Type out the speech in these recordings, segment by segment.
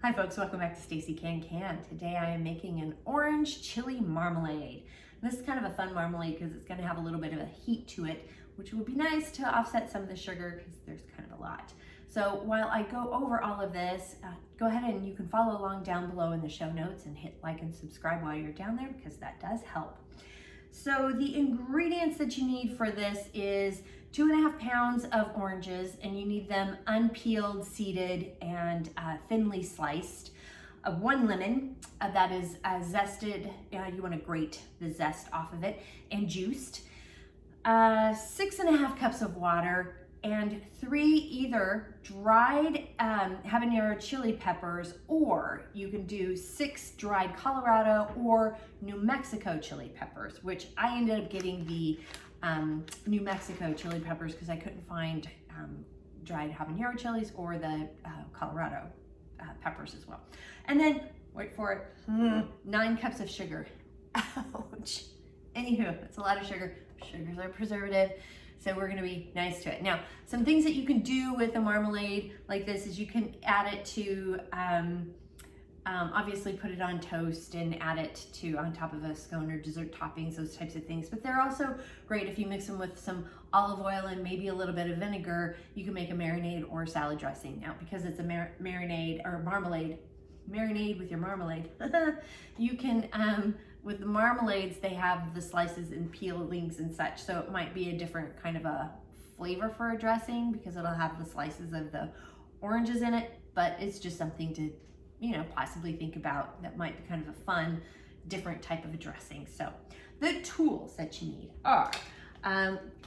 Hi folks, welcome back to Stacey Can. Today I am making an orange chili marmalade. This is kind of a fun marmalade because it's going to have a little bit of a heat to it, which would be nice to offset some of the sugar because there's kind of a lot. So while I go over all of this, go ahead and you can follow along down below in the show notes and hit like and subscribe while you're down there because that does help. So the ingredients that you need for this is 2.5 pounds of oranges, and you need them unpeeled, seeded, and thinly sliced. 1 lemon that is zested, you want to grate the zest off of it, and juiced. 6.5 cups of water, and 3 either dried habanero chili peppers, or you can do 6 dried Colorado or New Mexico chili peppers, which I ended up getting the New Mexico chili peppers because I couldn't find dried habanero chilies or the Colorado peppers as well. And then, wait for it, 9 cups of sugar. Ouch. Anywho, that's a lot of sugar. Sugars are preservative, so we're gonna be nice to it. Now, some things that you can do with a marmalade like this is you can add it to, obviously put it on toast and add it to on top of a scone or dessert toppings, those types of things. But they're also great if you mix them with some olive oil and maybe a little bit of vinegar. You can make a marinade or salad dressing. Now, because it's a marinade or marmalade, marinade with your marmalade, you can, with the marmalades, they have the slices and peelings and such. So it might be a different kind of a flavor for a dressing because it'll have the slices of the oranges in it, but it's just something to, you know, possibly think about that might be kind of a fun, different type of a dressing. So the tools that you need are,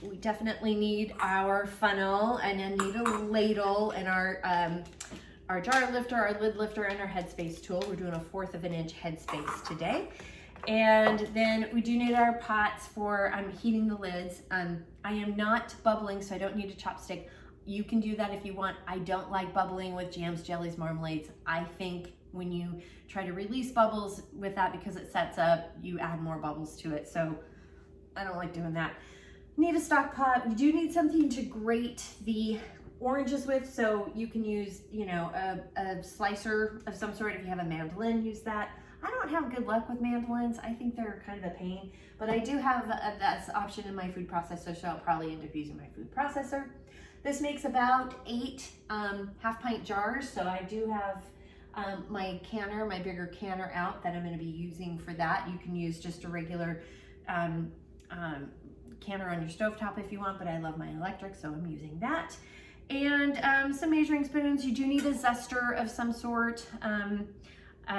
we definitely need our funnel, and then need a ladle, and our jar lifter, our lid lifter, and our Headspace tool. We're doing a 1/4 inch Headspace today. And then we do need our pots for heating the lids. I am not bubbling, so I don't need a chopstick. You can do that if you want. I don't like bubbling with jams, jellies, marmalades. I think when you try to release bubbles with that, because it sets up, you add more bubbles to it. So I don't like doing that. Need a stock pot. We do need something to grate the oranges with. So you can use, you know, a slicer of some sort. If you have a mandolin, use that. I don't have good luck with mandolins. I think they're kind of a pain, but I do have that option in my food processor, so I'll probably end up using my food processor. This makes about 8 half-pint jars, so I do have my canner, my bigger canner out that I'm going to be using for that. You can use just a regular canner on your stovetop if you want, but I love my electric, so I'm using that. And some measuring spoons. You do need a zester of some sort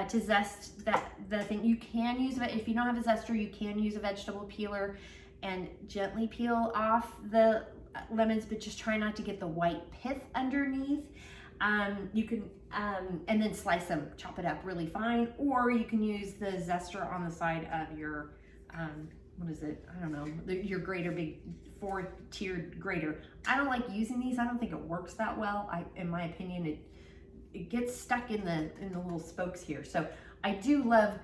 to zest the thing. You can use it if you don't have a zester. You can use a vegetable peeler and gently peel off the lemons, but just try not to get the white pith underneath. You can and then slice them, chop it up really fine, or you can use the zester on the side of your what is it? I don't know, your grater, big 4-tiered grater. I don't like using these. I don't think it works that well. In my opinion, it gets stuck in the little spokes here. So I do love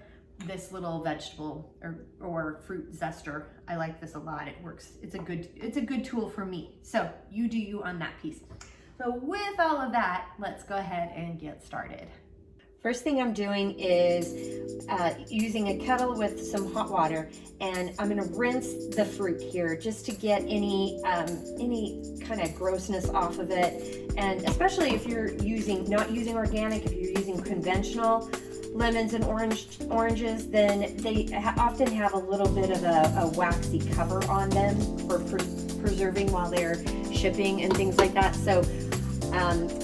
this little vegetable or fruit zester. I like this a lot. It works. It's a good tool for me. So you do you on that piece. So with all of that, let's go ahead and get started. First thing I'm doing is using a kettle with some hot water, and I'm going to rinse the fruit here just to get any kind of grossness off of it. And especially if you're not using organic, if you're using conventional lemons and oranges, then they often have a little bit of a waxy cover on them for preserving while they're shipping and things like that. So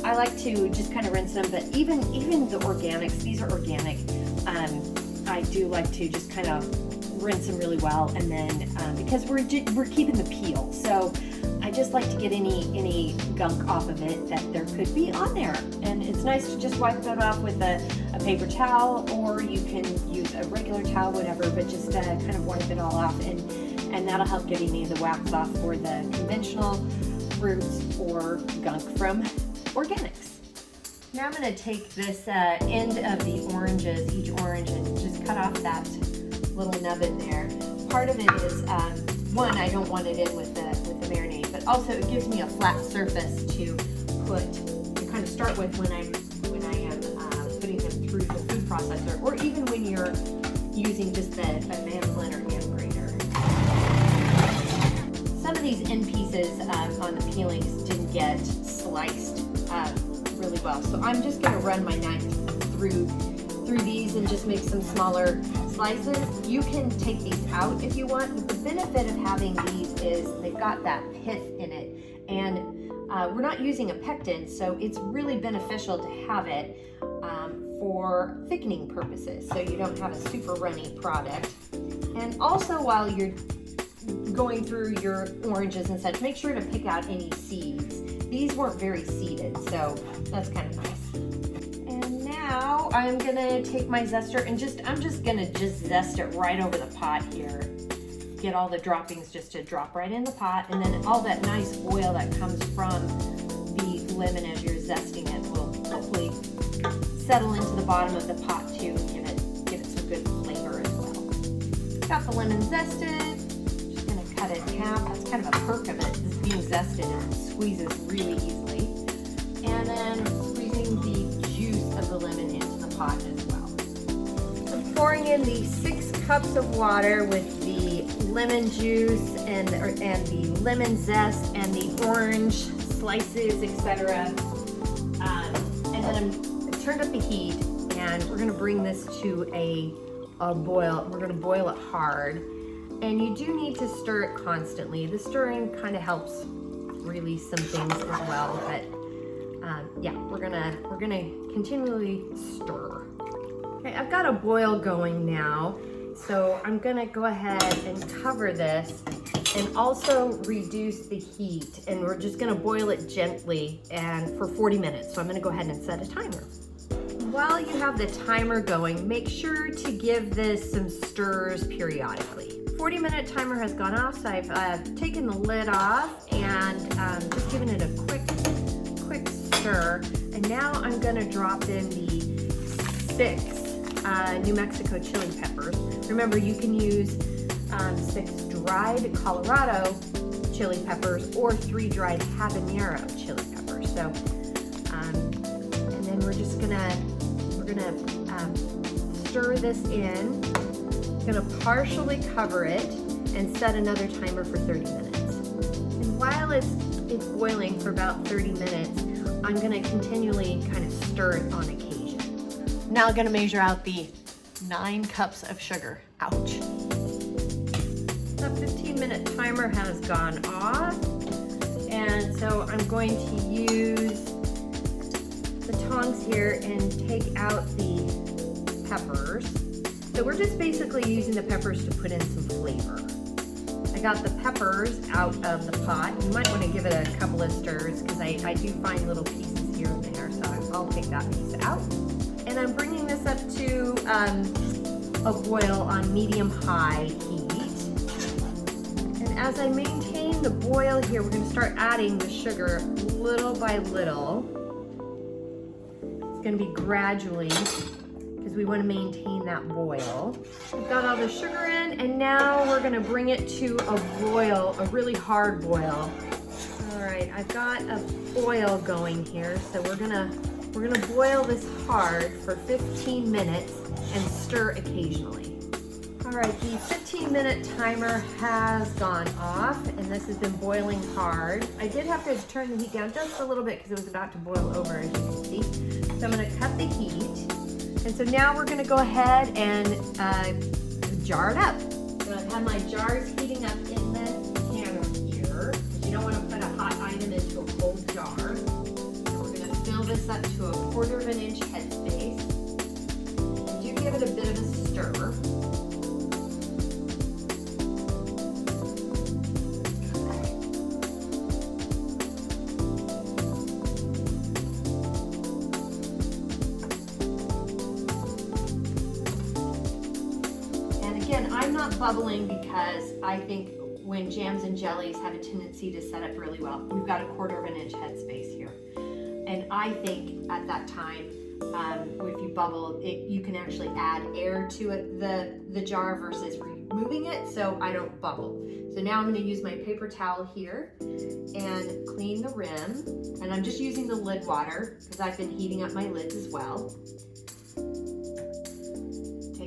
I like to just kind of rinse them, but even the organics, these are organic, I do like to just kind of rinse them really well, and then because we're keeping the peel, so I just like to get any gunk off of it that there could be on there. And it's nice to just wipe that off with a paper towel, or you can use a regular towel, whatever, but just kind of wipe it all off, and that'll help get any of the wax off for the conventional fruits or gunk from organics. Now I'm going to take this end of the oranges, each orange, and just cut off that little nub in there. Part of it is, one, I don't want it in with the marinade, but also it gives me a flat surface to kind of start with when I am putting them processor, or even when you're using just a mandolin or hand grater. Some of these end pieces on the peelings didn't get sliced really well, so I'm just going to run my knife through these and just make some smaller slices. You can take these out if you want, but the benefit of having these is they've got that pith in it, and we're not using a pectin, so it's really beneficial to have it for thickening purposes, so you don't have a super runny product. And also, while you're going through your oranges and such, make sure to pick out any seeds. These weren't very seeded, so that's kind of nice. And now I'm gonna take my zester and I'm just gonna zest it right over the pot here. Get all the droppings just to drop right in the pot, and then all that nice oil that comes from the lemon as you're zesting it will hopefully settle into the bottom of the pot too and give it some good flavor as well. Got the lemon zested. Just gonna cut it in half. That's kind of a perk of it. It's being zested and it squeezes really easily. And then squeezing the juice of the lemon into the pot as well. I'm pouring in the 6 cups of water with the lemon juice and the lemon zest and the orange slices, etc. And then I've turned up the heat, and we're going to bring this to a boil. We're going to boil it hard, and you do need to stir it constantly. The stirring kind of helps release some things as well, but yeah, we're gonna continually stir. Okay, I've got a boil going now, so I'm gonna go ahead and cover this and also reduce the heat, and we're just gonna boil it gently and for 40 minutes. So I'm gonna go ahead and set a timer. While you have the timer going, make sure to give this some stirs periodically. 40-minute timer has gone off, so I've taken the lid off and just given it a quick stir. And now I'm gonna drop in the 6 New Mexico chili peppers. Remember, you can use 6 dried Colorado chili peppers or 3 dried habanero chili peppers. So, and then we're gonna stir this in. Gonna partially cover it and set another timer for 30 minutes. And while it's boiling for about 30 minutes, I'm gonna continually kind of stir it on occasion. Now I'm gonna measure out the 9 cups of sugar. Ouch. The 15-minute timer has gone off, and so I'm going to use the tongs here and take out the peppers. So we're just basically using the peppers to put in some flavor. I got the peppers out of the pot. You might want to give it a couple of stirs because I do find little pieces here and there, so I'll take that piece out. And I'm bringing this up to a boil on medium-high heat. And as I maintain the boil here, we're going to start adding the sugar little by little. It's going to be gradually, because we want to maintain that boil. We've got all the sugar in, and now we're going to bring it to a boil, a really hard boil. All right, I've got a boil going here, so we're gonna boil this hard for 15 minutes and stir occasionally. All right, the 15-minute timer has gone off, and this has been boiling hard. I did have to turn the heat down just a little bit because it was about to boil over, as you can see. So I'm going to cut the heat. And so now we're gonna go ahead and jar it up. So I have my jars heating up in the canner here. You don't wanna put a hot item into a cold jar. So we're gonna fill this up to a 1/4 of an inch headspace. And do give it a bit of a stir. Again, I'm not bubbling because I think when jams and jellies have a tendency to set up really well, we've got a 1/4 of an inch headspace here. And I think at that time, if you bubble, you can actually add air to it, the jar versus removing it, so I don't bubble. So now I'm going to use my paper towel here and clean the rim. And I'm just using the lid water because I've been heating up my lids as well.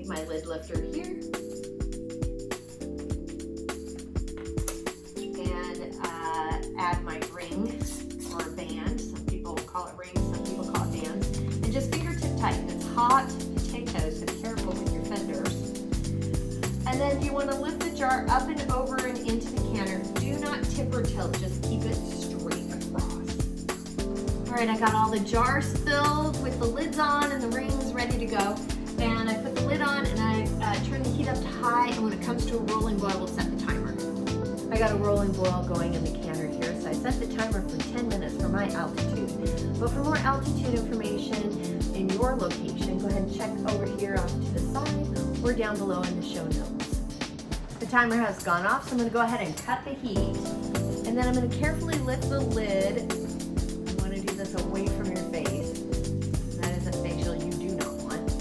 take my lid lifter here and add my ring or band. Some people call it rings, some people call it bands. And just fingertip tight. It's hot potatoes, so careful with your fenders. And then you want to lift the jar up and over and into the canner. Do not tip or tilt, just keep it straight across. All right, I got all the jars filled with the lids on and the rings ready to go. And I put the lid on and I turn the heat up to high, and when it comes to a rolling boil, we'll set the timer. I got a rolling boil going in the canner here, so I set the timer for 10 minutes for my altitude. But for more altitude information in your location, go ahead and check over here off to the side or down below in the show notes. The timer has gone off, so I'm going to go ahead and cut the heat, and then I'm going to carefully lift the lid. You want to do this away from your face. That is a facial you do not want.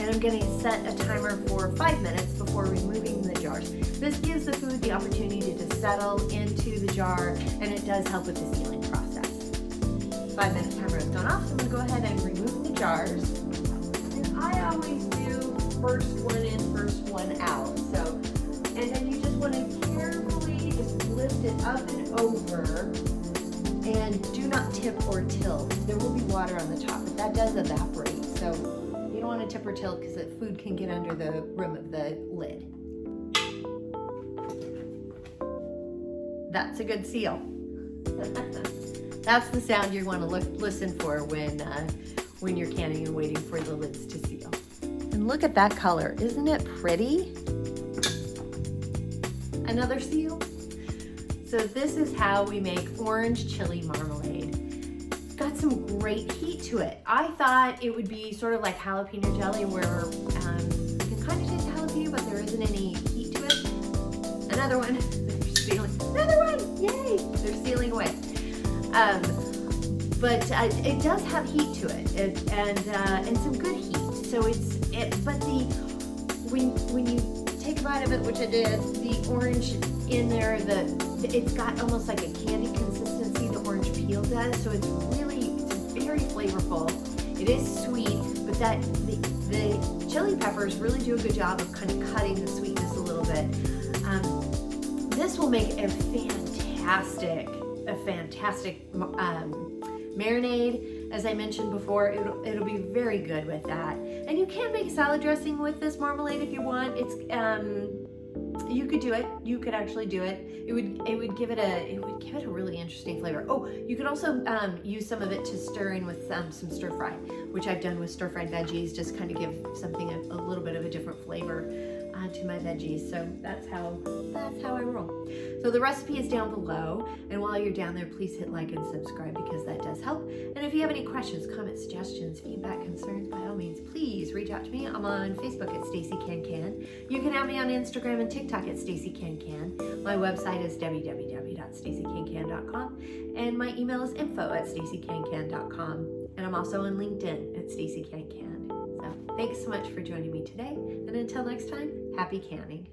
And I'm going to set a timer for 5 minutes before removing the jars. This gives the food the opportunity to settle into the jar, and it does help with the sealing process. 5 minute timer has gone off, so I'm going to go ahead and remove the jars. And I always do first one in, first one out. So, and then you just want to carefully just lift it up and over, and do not tip or tilt. There will be water on the top, but that does evaporate. So you don't want to tip or tilt because the food can get under the rim of the lid. That's a good seal. That's the sound you want to listen for when you're canning and waiting for the lids to seal. And look at that color. Isn't it pretty? Another seal. So this is how we make orange chili marmalade. It's got some great heat to it. I thought it would be sort of like jalapeno jelly, where you can kind of taste the jalapeno, but there isn't any heat to it. Another one. Another one! Yay! They're sealing away. But it does have heat to it, and some good heat. So when you take a bite of it, which I did, the orange in there, it's got almost like a candy consistency. The orange peel does. So it's very flavorful. It is sweet, but the chili peppers really do a good job of kind of cutting the sweetness a little bit. This will make a fantastic marinade. As I mentioned before, it'll be very good with that. And you can make salad dressing with this marmalade if you want. It's you could do it. You could actually do it. It would give it a really interesting flavor. Oh, you could also use some of it to stir in with some stir fry, which I've done with stir fried veggies. Just kind of give something a little bit of a different flavor to my veggies. So that's how I roll. So the recipe is down below, and while you're down there, please hit like and subscribe because that does help. And if you have any questions, comments, suggestions, feedback, concerns, by all means, please reach out to me. I'm on Facebook at Stacey Can Can. You can have me on Instagram and TikTok at Stacey Can Can. My website is www.staceycancan.com, and my email is info@staceycancan.com. And I'm also on LinkedIn at Stacey Can Can. So thanks so much for joining me today, and until next time, happy canning.